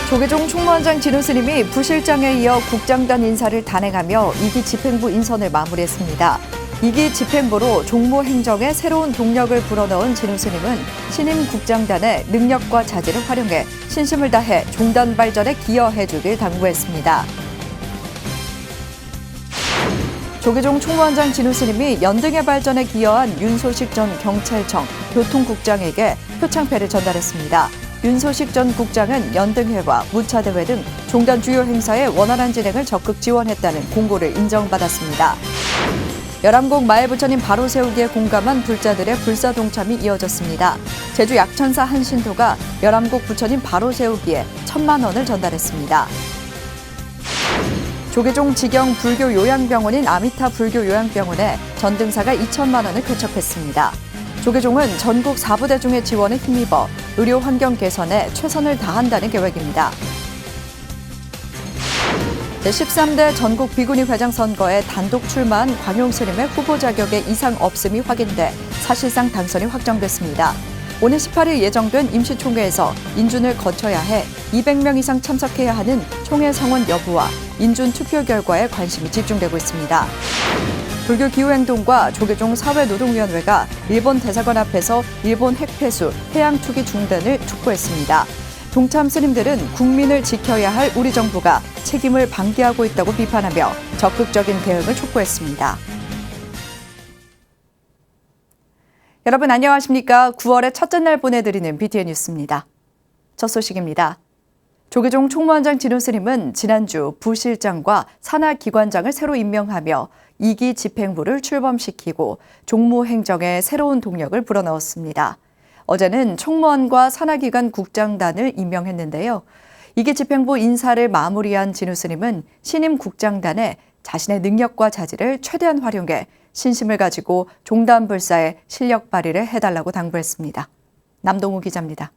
조계종 총무원장 진우 스님이 부실장에 이어 국장단 인사를 단행하며 2기 집행부 인선을 마무리했습니다. 2기 집행부로 종무 행정에 새로운 동력을 불어넣은 진우 스님은 신임 국장단의 능력과 자질을 활용해 신심을 다해 종단 발전에 기여해 주길 당부했습니다. 조계종 총무원장 진우 스님이 연등의 발전에 기여한 윤소식 전 경찰청 교통국장에게 표창패를 전달했습니다. 윤소식 전 국장은 연등회와 무차대회 등 종단 주요 행사의 원활한 진행을 적극 지원했다는 공고를 인정받았습니다. 열암곡 마을 부처님 바로 세우기에 공감한 불자들의 불사 동참이 이어졌습니다. 제주 약천사 한 신도가 열암곡 부처님 바로 세우기에 1,000만 원을 전달했습니다. 조계종 직영 불교 요양병원인 아미타 불교 요양병원에 전등사가 2천만 원을 쾌척했습니다. 조계종은 전국 4부대중의 지원에 힘입어 의료 환경 개선에 최선을 다한다는 계획입니다. 제13대 전국 비구니 회장 선거에 단독 출마한 광용 스님의 후보 자격에 이상 없음이 확인돼 사실상 당선이 확정됐습니다. 오늘 18일 예정된 임시총회에서 인준을 거쳐야 해 200명 이상 참석해야 하는 총회 성원 여부와 인준 투표 결과에 관심이 집중되고 있습니다. 불교 기후행동과 조계종 사회노동위원회가 일본 대사관 앞에서 일본 핵폐수, 해양 투기 중단을 촉구했습니다. 동참 스님들은 국민을 지켜야 할 우리 정부가 책임을 방기하고 있다고 비판하며 적극적인 대응을 촉구했습니다. 여러분 안녕하십니까? 9월의 첫째 날 보내드리는 BTN 뉴스입니다. 첫 소식입니다. 조계종 총무원장 진우 스님은 지난주 부실장과 산하기관장을 새로 임명하며 2기 집행부를 출범시키고 종무행정에 새로운 동력을 불어넣었습니다. 어제는 총무원과 산하기관 국장단을 임명했는데요. 2기 집행부 인사를 마무리한 진우 스님은 신임 국장단에 자신의 능력과 자질을 최대한 활용해 신심을 가지고 종단 불사에 실력 발휘를 해달라고 당부했습니다. 남동우 기자입니다.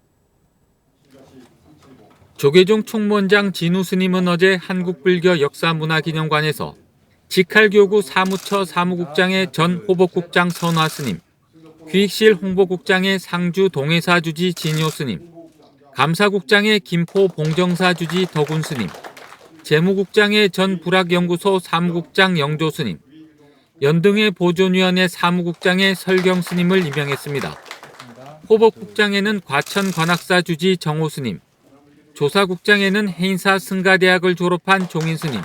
조계종 총무원장 진우 스님은 어제 한국불교 역사문화기념관에서 직할교구 사무처 사무국장의 전 호복국장 선화 스님, 귀익실 홍보국장의 상주 동해사 주지 진효 스님, 감사국장의 김포 봉정사 주지 덕운 스님, 재무국장의 전 불학연구소 사무국장 영조 스님, 연등회 보존위원회 사무국장의 설경 스님을 임명했습니다. 호복국장에는 과천 관악사 주지 정호 스님, 조사국장에는 해인사 승가대학을 졸업한 종인 스님,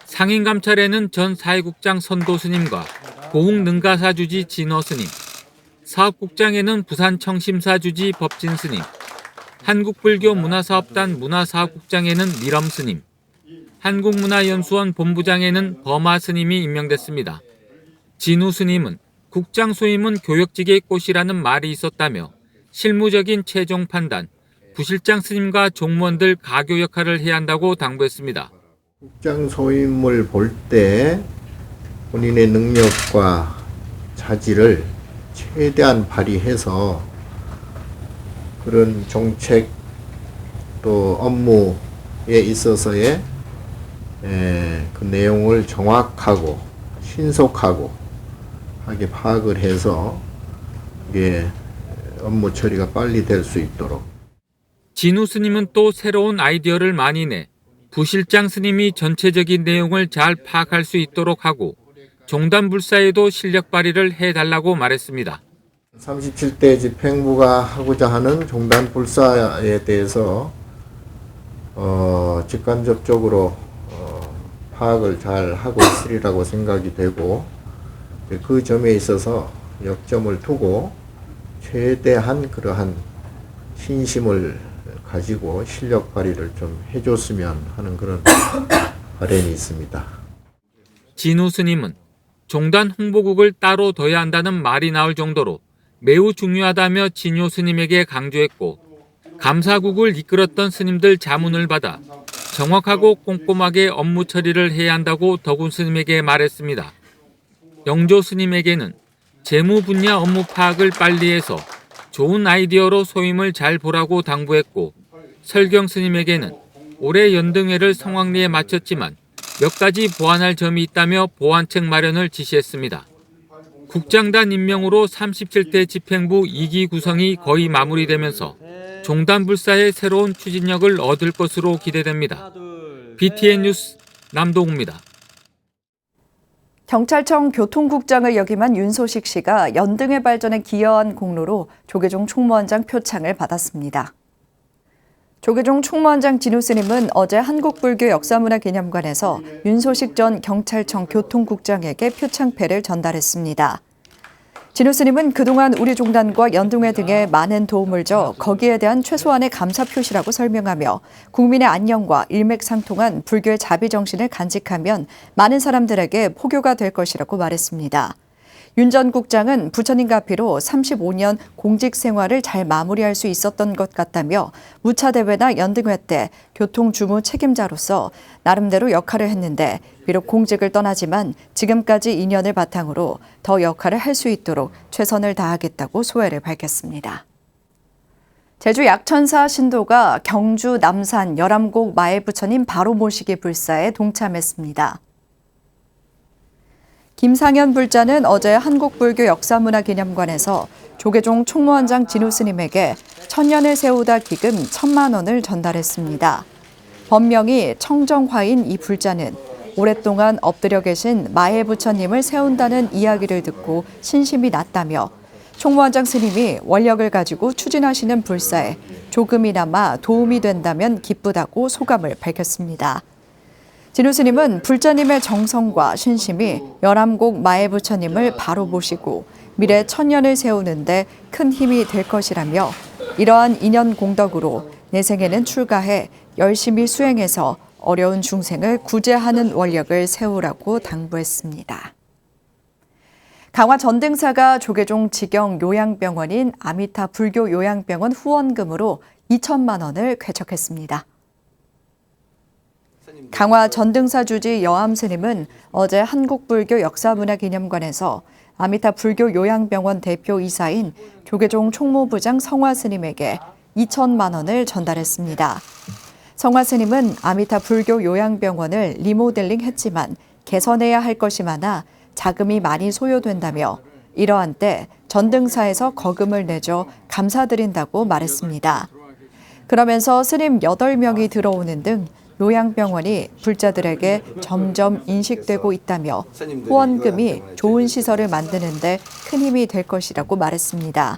상인감찰에는 전 사회국장 선도 스님과 고흥 능가사 주지 진어 스님, 사업국장에는 부산 청심사 주지 법진 스님, 한국불교 문화사업단 문화사업국장에는 미럼 스님, 한국문화연수원 본부장에는 범하 스님이 임명됐습니다. 진우 스님은 국장 소임은 교역직의 꽃이라는 말이 있었다며 실무적인 최종 판단, 부실장 스님과 종무원들 가교 역할을 해야 한다고 당부했습니다. 국장 소임을 볼 때 본인의 능력과 자질을 최대한 발휘해서 그런 정책 또 업무에 있어서의 그 내용을 정확하고 신속하고 하게 파악을 해서 이게 업무 처리가 빨리 될 수 있도록. 진우 스님은 또 새로운 아이디어를 많이 내 부실장 스님이 전체적인 내용을 잘 파악할 수 있도록 하고 종단 불사에도 실력 발휘를 해달라고 말했습니다. 37대 집행부가 하고자 하는 종단 불사에 대해서 직간접적으로 파악을 잘 하고 있으리라고 생각이 되고 그 점에 있어서 역점을 두고 최대한 그러한 신심을 가지고 실력 발휘를 좀 해줬으면 하는 그런 바람이 있습니다. 진우 스님은 종단 홍보국을 따로 둬야 한다는 말이 나올 정도로 매우 중요하다며 진효 스님에게 강조했고 감사국을 이끌었던 스님들 자문을 받아 정확하고 꼼꼼하게 업무 처리를 해야 한다고 덕운 스님에게 말했습니다. 영조 스님에게는 재무 분야 업무 파악을 빨리 해서 좋은 아이디어로 소임을 잘 보라고 당부했고 설경 스님에게는 올해 연등회를 성황리에 마쳤지만 몇 가지 보완할 점이 있다며 보완책 마련을 지시했습니다. 국장단 임명으로 37대 집행부 2기 구성이 거의 마무리되면서 종단불사의 새로운 추진력을 얻을 것으로 기대됩니다. BTN 뉴스 남동우입니다. 경찰청 교통국장을 역임한 윤소식 씨가 연등의 발전에 기여한 공로로 조계종 총무원장 표창을 받았습니다. 조계종 총무원장 진우 스님은 어제 한국불교역사문화기념관에서 윤소식 전 경찰청 교통국장에게 표창패를 전달했습니다. 진우 스님은 그동안 우리 종단과 연등회 등에 많은 도움을 줘 거기에 대한 최소한의 감사 표시라고 설명하며 국민의 안녕과 일맥상통한 불교의 자비 정신을 간직하면 많은 사람들에게 포교가 될 것이라고 말했습니다. 윤 전 국장은 부처님과 비로 35년 공직 생활을 잘 마무리할 수 있었던 것 같다며 무차대회나 연등회 때 교통주무 책임자로서 나름대로 역할을 했는데 비록 공직을 떠나지만 지금까지 인연을 바탕으로 더 역할을 할 수 있도록 최선을 다하겠다고 소회를 밝혔습니다. 제주 약천사 신도가 경주 남산 열암곡 마애부처님 바로 모시기 불사에 동참했습니다. 김상현 불자는 어제 한국불교역사문화기념관에서 조계종 총무원장 진우 스님에게 천년을 세우다 기금 1,000만 원을 전달했습니다. 법명이 청정화인 이 불자는 오랫동안 엎드려 계신 마애 부처님을 세운다는 이야기를 듣고 신심이 났다며 총무원장 스님이 원력을 가지고 추진하시는 불사에 조금이나마 도움이 된다면 기쁘다고 소감을 밝혔습니다. 진우 스님은 불자님의 정성과 신심이 열암곡 마애 부처님을 바로 모시고 미래 천년을 세우는데 큰 힘이 될 것이라며 이러한 인연 공덕으로 내 생에는 출가해 열심히 수행해서 어려운 중생을 구제하는 원력을 세우라고 당부했습니다. 강화 전등사가 조계종 직영 요양병원인 아미타 불교 요양병원 후원금으로 2천만 원을 쾌척했습니다. 강화 전등사 주지 여암 스님은 어제 한국불교역사문화기념관에서 아미타 불교 요양병원 대표이사인 조계종 총무부장 성화 스님에게 2천만 원을 전달했습니다. 성화 스님은 아미타 불교 요양병원을 리모델링 했지만 개선해야 할 것이 많아 자금이 많이 소요된다며 이러한 때 전등사에서 거금을 내줘 감사드린다고 말했습니다. 그러면서 스님 8명이 들어오는 등 요양병원이 불자들에게 점점 인식되고 있다며 후원금이 좋은 시설을 만드는 데 큰 힘이 될 것이라고 말했습니다.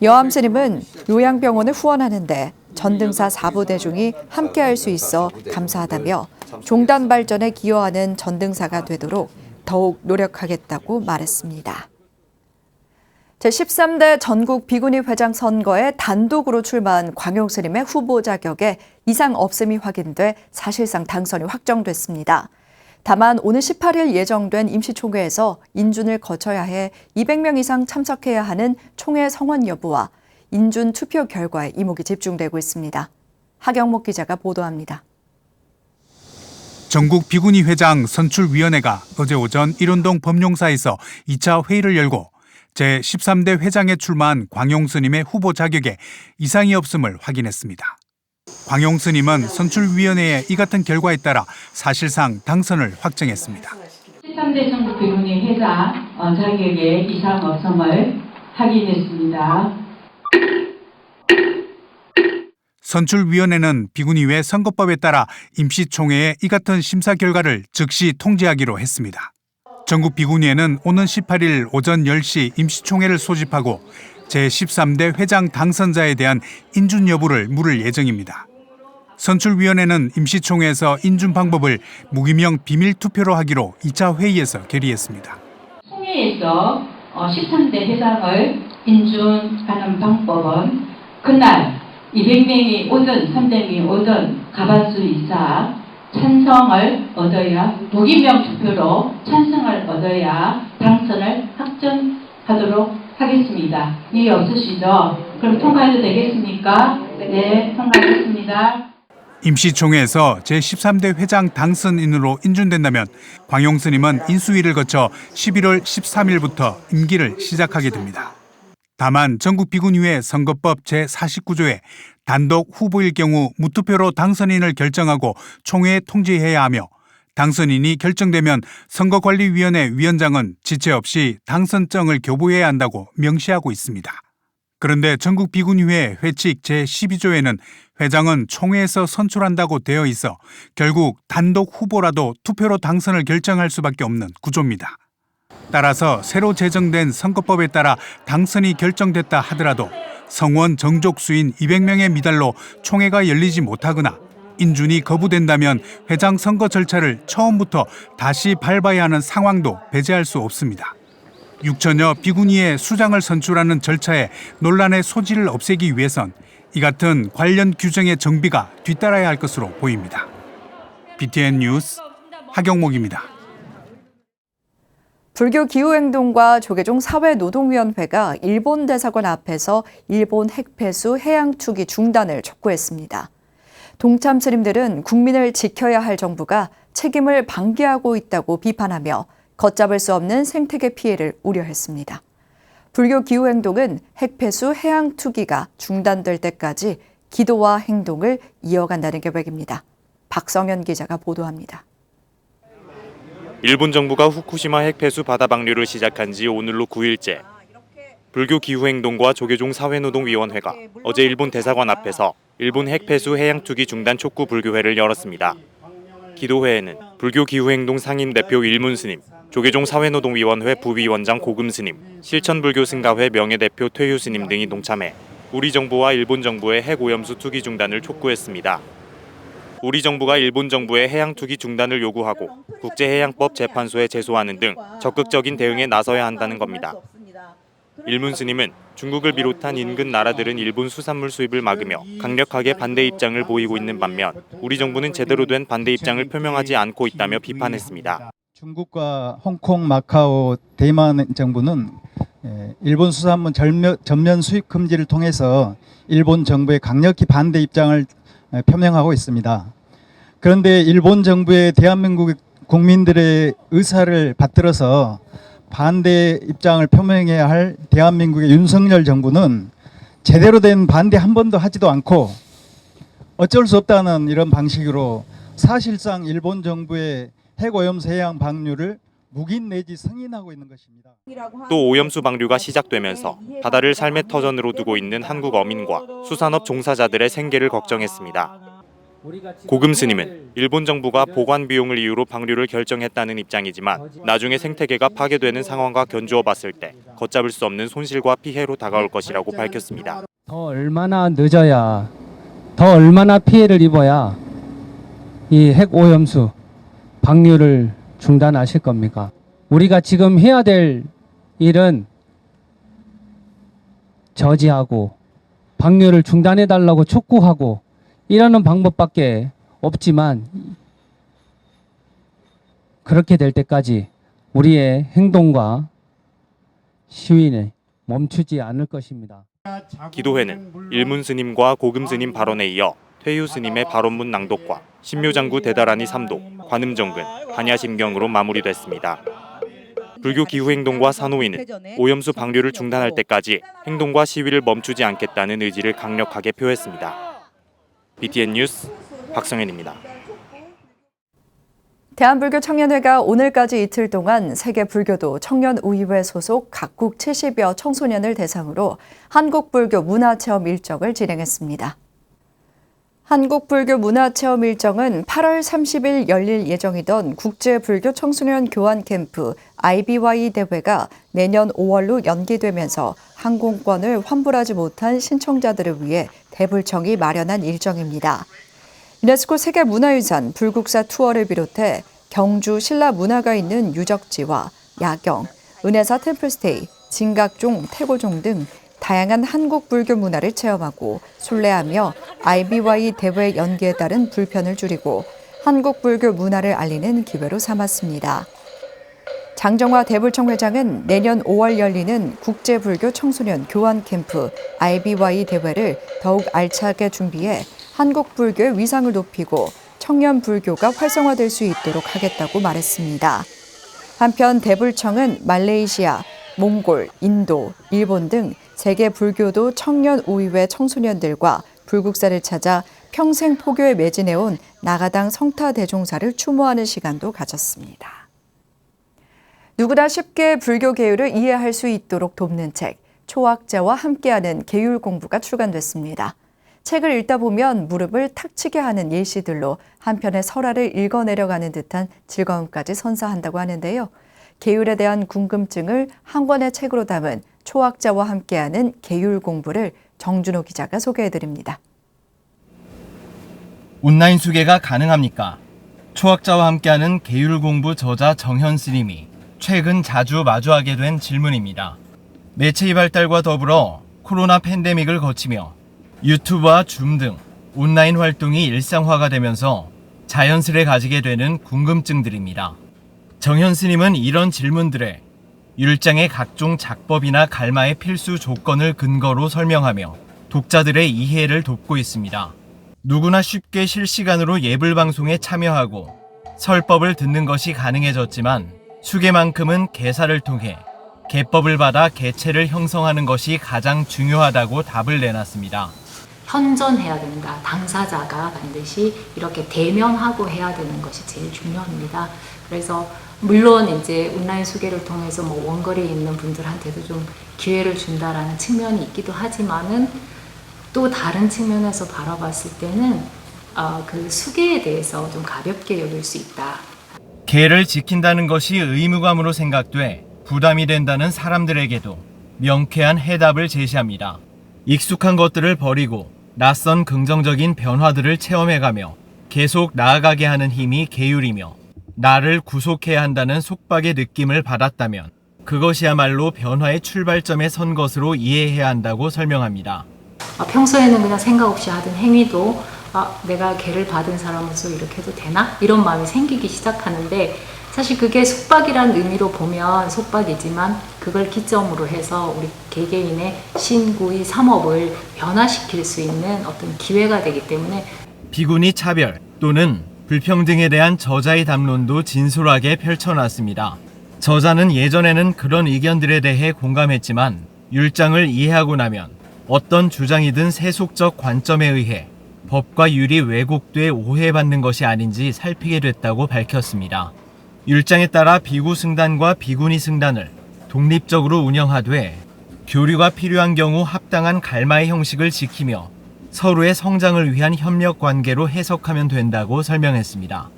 여암 스님은 요양병원을 후원하는데 전등사 4부대중이 함께할 수 있어 감사하다며 종단 발전에 기여하는 전등사가 되도록 더욱 노력하겠다고 말했습니다. 제13대 전국 비구니 회장 선거에 단독으로 출마한 광용 스님의 후보 자격에 이상 없음이 확인돼 사실상 당선이 확정됐습니다. 다만 오늘 18일 예정된 임시총회에서 인준을 거쳐야 해 200명 이상 참석해야 하는 총회 성원 여부와 인준 투표 결과에 이목이 집중되고 있습니다. 하경목 기자가 보도합니다. 전국 비구니 회장 선출위원회가 어제 오전 일운동 법룡사에서 2차 회의를 열고 제13대 회장에 출마한 광용 스님의 후보 자격에 이상이 없음을 확인했습니다. 광용 스님은 선출위원회의 이 같은 결과에 따라 사실상 당선을 확정했습니다. 13대 전국 비구니 회장 자격에 이상 없음을 확인했습니다. 선출위원회는 비구니회 선거법에 따라 임시총회의 이 같은 심사 결과를 즉시 통지하기로 했습니다. 전국 비구니회는 오는 18일 오전 10시 임시총회를 소집하고 제13대 회장 당선자에 대한 인준 여부를 물을 예정입니다. 선출위원회는 임시총회에서 인준 방법을 무기명 비밀투표로 하기로 2차 회의에서 결의했습니다. 총회에서 13대 회장을 인준하는 방법은 그날 200명이 오든 300명이 오든 과반수 이상 찬성을 얻어야 무기명 투표로 찬성을 얻어야 당선을 확정하도록 하겠습니다. 이해 없으시죠? 그럼 통과해도 되겠습니까? 네, 통과하겠습니다. 임시총회에서 제13대 회장 당선인으로 인준된다면 광용 스님은 인수위를 거쳐 11월 13일부터 임기를 시작하게 됩니다. 다만 전국 비구니회 선거법 제49조에 단독 후보일 경우 무투표로 당선인을 결정하고 총회에 통지해야 하며 당선인이 결정되면 선거관리위원회 위원장은 지체 없이 당선장을 교부해야 한다고 명시하고 있습니다. 그런데 전국 비구니회 회칙 제12조에는 회장은 총회에서 선출한다고 되어 있어 결국 단독 후보라도 투표로 당선을 결정할 수밖에 없는 구조입니다. 따라서 새로 제정된 선거법에 따라 당선이 결정됐다 하더라도 성원 정족수인 200명의 미달로 총회가 열리지 못하거나 인준이 거부된다면 회장 선거 절차를 처음부터 다시 밟아야 하는 상황도 배제할 수 없습니다. 6천여 비구니의 수장을 선출하는 절차에 논란의 소지를 없애기 위해선 이 같은 관련 규정의 정비가 뒤따라야 할 것으로 보입니다. BTN 뉴스 하경목입니다. 불교 기후행동과 조계종 사회노동위원회가 일본 대사관 앞에서 일본 핵폐수 해양 투기 중단을 촉구했습니다. 동참 스님들은 국민을 지켜야 할 정부가 책임을 방기하고 있다고 비판하며 걷잡을 수 없는 생태계 피해를 우려했습니다. 불교 기후행동은 핵폐수 해양 투기가 중단될 때까지 기도와 행동을 이어간다는 계획입니다. 박성현 기자가 보도합니다. 일본 정부가 후쿠시마 핵폐수 바다 방류를 시작한 지 오늘로 9일째. 불교 기후행동과 조계종 사회노동위원회가 어제 일본 대사관 앞에서 일본 핵폐수 해양 투기 중단 촉구 불교회를 열었습니다. 기도회에는 불교 기후행동 상임대표 일문스님, 조계종 사회노동위원회 부위원장 고금스님, 실천불교 승가회 명예대표 퇴유스님 등이 동참해 우리 정부와 일본 정부의 핵오염수 투기 중단을 촉구했습니다. 우리 정부가 일본 정부의 해양 투기 중단을 요구하고 국제해양법 재판소에 제소하는 등 적극적인 대응에 나서야 한다는 겁니다. 일문스님은 중국을 비롯한 인근 나라들은 일본 수산물 수입을 막으며 강력하게 반대 입장을 보이고 있는 반면 우리 정부는 제대로 된 반대 입장을 표명하지 않고 있다며 비판했습니다. 중국과 홍콩, 마카오, 대만 정부는 일본 수산물 전면 수입 금지를 통해서 일본 정부의 강력히 반대 입장을 표명하고 있습니다. 그런데 일본 정부의 대한민국 국민들의 의사를 받들어서 반대 입장을 표명해야 할 대한민국의 윤석열 정부는 제대로 된 반대 한 번도 하지도 않고 어쩔 수 없다는 이런 방식으로 사실상 일본 정부의 핵오염수 해양 방류를 묵인 내지 승인하고 있는 것입니다. 또 오염수 방류가 시작되면서 바다를 삶의 터전으로 두고 있는 한국 어민과 수산업 종사자들의 생계를 걱정했습니다. 고금스님은 일본 정부가 보관 비용을 이유로 방류를 결정했다는 입장이지만 나중에 생태계가 파괴되는 상황과 견주어 봤을 때 걷잡을 수 없는 손실과 피해로 다가올 것이라고 밝혔습니다. 더 얼마나 늦어야, 더 얼마나 피해를 입어야 이 핵오염수 방류를 중단하실 겁니까? 우리가 지금 해야 될 일은 저지하고 방류를 중단해달라고 촉구하고 이러는 방법밖에 없지만 그렇게 될 때까지 우리의 행동과 시위는 멈추지 않을 것입니다. 기도회는 일문스님과 고금스님 발언에 이어 퇴유스님의 발언문 낭독과 신묘장구 대다라니 3도, 관음정근, 반야심경으로 마무리됐습니다. 불교 기후행동과 산호위는 오염수 방류를 중단할 때까지 행동과 시위를 멈추지 않겠다는 의지를 강력하게 표했습니다. BTN 뉴스 박성현입니다. 대한불교 청년회가 오늘까지 이틀 동안 세계불교도 청년우위회 소속 각국 70여 청소년을 대상으로 한국불교 문화체험 일정을 진행했습니다. 한국불교 문화체험 일정은 8월 30일 열릴 예정이던 국제불교 청소년 교환 캠프 IBY 대회가 내년 5월로 연기되면서 항공권을 환불하지 못한 신청자들을 위해 대불청이 마련한 일정입니다. 유네스코 세계문화유산 불국사 투어를 비롯해 경주 신라문화가 있는 유적지와 야경, 은혜사 템플스테이, 진각종, 태고종 등 다양한 한국 불교 문화를 체험하고 순례하며 IBY 대회 연기에 따른 불편을 줄이고 한국 불교 문화를 알리는 기회로 삼았습니다. 장정화 대불청 회장은 내년 5월 열리는 국제불교 청소년 교환 캠프 IBY 대회를 더욱 알차게 준비해 한국 불교의 위상을 높이고 청년 불교가 활성화될 수 있도록 하겠다고 말했습니다. 한편 대불청은 말레이시아, 몽골, 인도, 일본 등 세계 불교도 청년 우위회 청소년들과 불국사를 찾아 평생 포교에 매진해온 나가당 성타 대종사를 추모하는 시간도 가졌습니다. 누구나 쉽게 불교 계율을 이해할 수 있도록 돕는 책, 초학자와 함께하는 계율 공부가 출간됐습니다. 책을 읽다 보면 무릎을 탁 치게 하는 예시들로 한편의 설화를 읽어내려가는 듯한 즐거움까지 선사한다고 하는데요. 계율에 대한 궁금증을 한 권의 책으로 담은 초학자와 함께하는 계율 공부를 정준호 기자가 소개해드립니다. 온라인 수계가 가능합니까? 초학자와 함께하는 계율 공부 저자 정현 스님이 최근 자주 마주하게 된 질문입니다. 매체의 발달과 더불어 코로나 팬데믹을 거치며 유튜브와 줌 등 온라인 활동이 일상화가 되면서 자연스레 가지게 되는 궁금증들입니다. 정현 스님은 이런 질문들에 율장의 각종 작법이나 갈마의 필수 조건을 근거로 설명하며 독자들의 이해를 돕고 있습니다. 누구나 쉽게 실시간으로 예불 방송에 참여하고 설법을 듣는 것이 가능해졌지만 수계만큼은 계사를 통해 계법을 받아 계체를 형성하는 것이 가장 중요하다고 답을 내놨습니다. 현존해야 된다. 당사자가 반드시 이렇게 대면하고 해야 되는 것이 제일 중요합니다. 그래서 물론 이제 온라인 수계를 통해서 뭐 원거리에 있는 분들한테도 좀 기회를 준다라는 측면이 있기도 하지만은 또 다른 측면에서 바라봤을 때는 그 수계에 대해서 좀 가볍게 여길 수 있다. 계를 지킨다는 것이 의무감으로 생각돼 부담이 된다는 사람들에게도 명쾌한 해답을 제시합니다. 익숙한 것들을 버리고 낯선 긍정적인 변화들을 체험해가며 계속 나아가게 하는 힘이 계율이며 나를 구속해야 한다는 속박의 느낌을 받았다면 그것이야말로 변화의 출발점에 선 것으로 이해해야 한다고 설명합니다. 평소에는 그냥 생각 없이 하던 행위도 내가 계를 받은 사람으로서 이렇게 해도 되나? 이런 마음이 생기기 시작하는데 사실 그게 속박이라는 의미로 보면 속박이지만 그걸 기점으로 해서 우리 개개인의 신구의 삼업을 변화시킬 수 있는 어떤 기회가 되기 때문에 비구니 차별 또는 불평등에 대한 저자의 담론도 진솔하게 펼쳐놨습니다. 저자는 예전에는 그런 의견들에 대해 공감했지만 율장을 이해하고 나면 어떤 주장이든 세속적 관점에 의해 법과 율이 왜곡돼 오해받는 것이 아닌지 살피게 됐다고 밝혔습니다. 율장에 따라 비구 승단과 비구니 승단을 독립적으로 운영하되 교류가 필요한 경우 합당한 갈마의 형식을 지키며 서로의 성장을 위한 협력 관계로 해석하면 된다고 설명했습니다.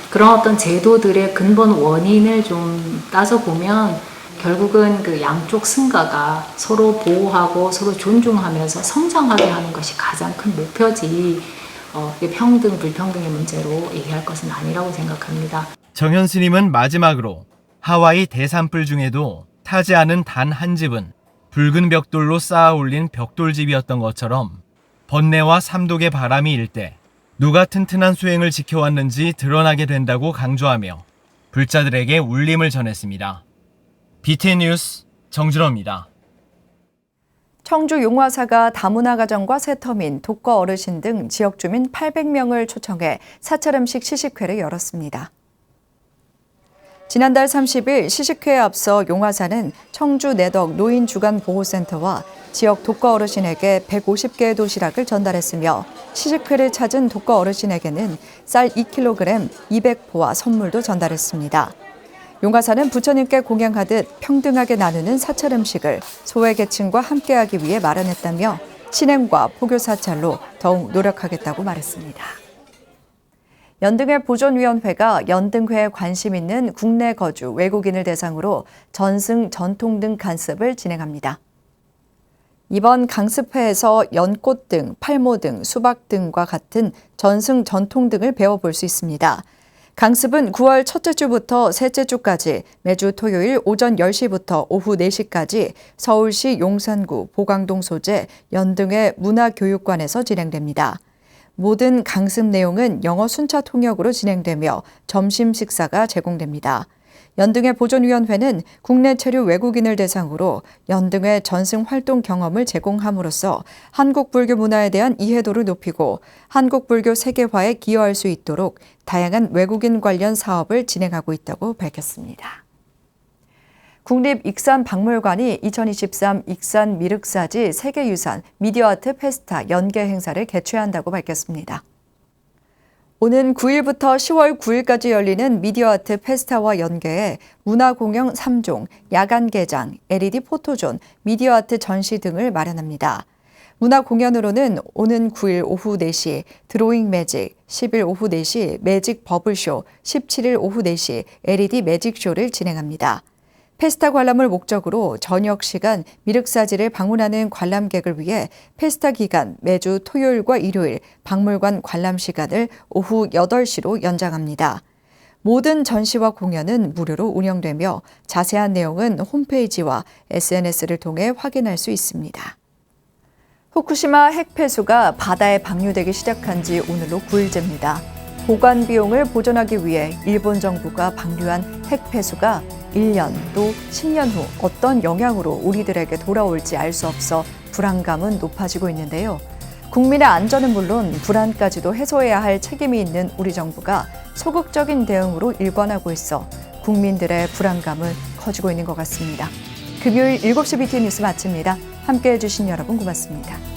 그런 어떤 제도들의 근본 원인을 좀 따져보면 결국은 그 양쪽 승가가 서로 보호하고 서로 존중하면서 성장하게 하는 것이 가장 큰 목표지 평등, 불평등의 문제로 얘기할 것은 아니라고 생각합니다. 정현 스님은 마지막으로 하와이 대산불 중에도 타지 않은 단 한 집은 붉은 벽돌로 쌓아 올린 벽돌집이었던 것처럼 번뇌와 삼독의 바람이 일 때 누가 튼튼한 수행을 지켜왔는지 드러나게 된다고 강조하며 불자들에게 울림을 전했습니다. BTN 뉴스 정준호입니다. 청주 용화사가 다문화 가정과 세터민, 독거 어르신 등 지역 주민 800명을 초청해 사찰 음식 시식회를 열었습니다. 지난달 30일 시식회에 앞서 용화사는 청주 내덕 노인주간보호센터와 지역 독거 어르신에게 150개의 도시락을 전달했으며 시식회를 찾은 독거 어르신에게는 쌀 2kg 200포와 선물도 전달했습니다. 용화사는 부처님께 공양하듯 평등하게 나누는 사찰 음식을 소외계층과 함께하기 위해 마련했다며 신행과 포교 사찰로 더욱 노력하겠다고 말했습니다. 연등회 보존위원회가 연등회에 관심 있는 국내 거주 외국인을 대상으로 전승, 전통 등 강습을 진행합니다. 이번 강습회에서 연꽃 등, 팔모 등, 수박 등과 같은 전승, 전통 등을 배워볼 수 있습니다. 강습은 9월 첫째 주부터 셋째 주까지 매주 토요일 오전 10시부터 오후 4시까지 서울시 용산구 보강동 소재 연등회 문화교육관에서 진행됩니다. 모든 강습 내용은 영어 순차 통역으로 진행되며 점심 식사가 제공됩니다. 연등회 보존위원회는 국내 체류 외국인을 대상으로 연등회 전승 활동 경험을 제공함으로써 한국 불교 문화에 대한 이해도를 높이고 한국 불교 세계화에 기여할 수 있도록 다양한 외국인 관련 사업을 진행하고 있다고 밝혔습니다. 국립익산박물관이 2023 익산 미륵사지 세계유산 미디어아트 페스타 연계 행사를 개최한다고 밝혔습니다. 오는 9일부터 10월 9일까지 열리는 미디어 아트 페스타와 연계해 문화공연 3종, 야간 개장, LED 포토존, 미디어 아트 전시 등을 마련합니다. 문화공연으로는 오는 9일 오후 4시 드로잉 매직, 10일 오후 4시 매직 버블쇼, 17일 오후 4시 LED 매직쇼를 진행합니다. 페스타 관람을 목적으로 저녁 시간 미륵사지를 방문하는 관람객을 위해 페스타 기간 매주 토요일과 일요일 박물관 관람 시간을 오후 8시로 연장합니다. 모든 전시와 공연은 무료로 운영되며 자세한 내용은 홈페이지와 SNS를 통해 확인할 수 있습니다. 후쿠시마 핵폐수가 바다에 방류되기 시작한 지 오늘로 9일째입니다. 보관 비용을 보전하기 위해 일본 정부가 방류한 핵폐수가 1년 또 10년 후 어떤 영향으로 우리들에게 돌아올지 알 수 없어 불안감은 높아지고 있는데요. 국민의 안전은 물론 불안까지도 해소해야 할 책임이 있는 우리 정부가 소극적인 대응으로 일관하고 있어 국민들의 불안감은 커지고 있는 것 같습니다. 금요일 7시 BTN 뉴스 마칩니다. 함께해 주신 여러분 고맙습니다.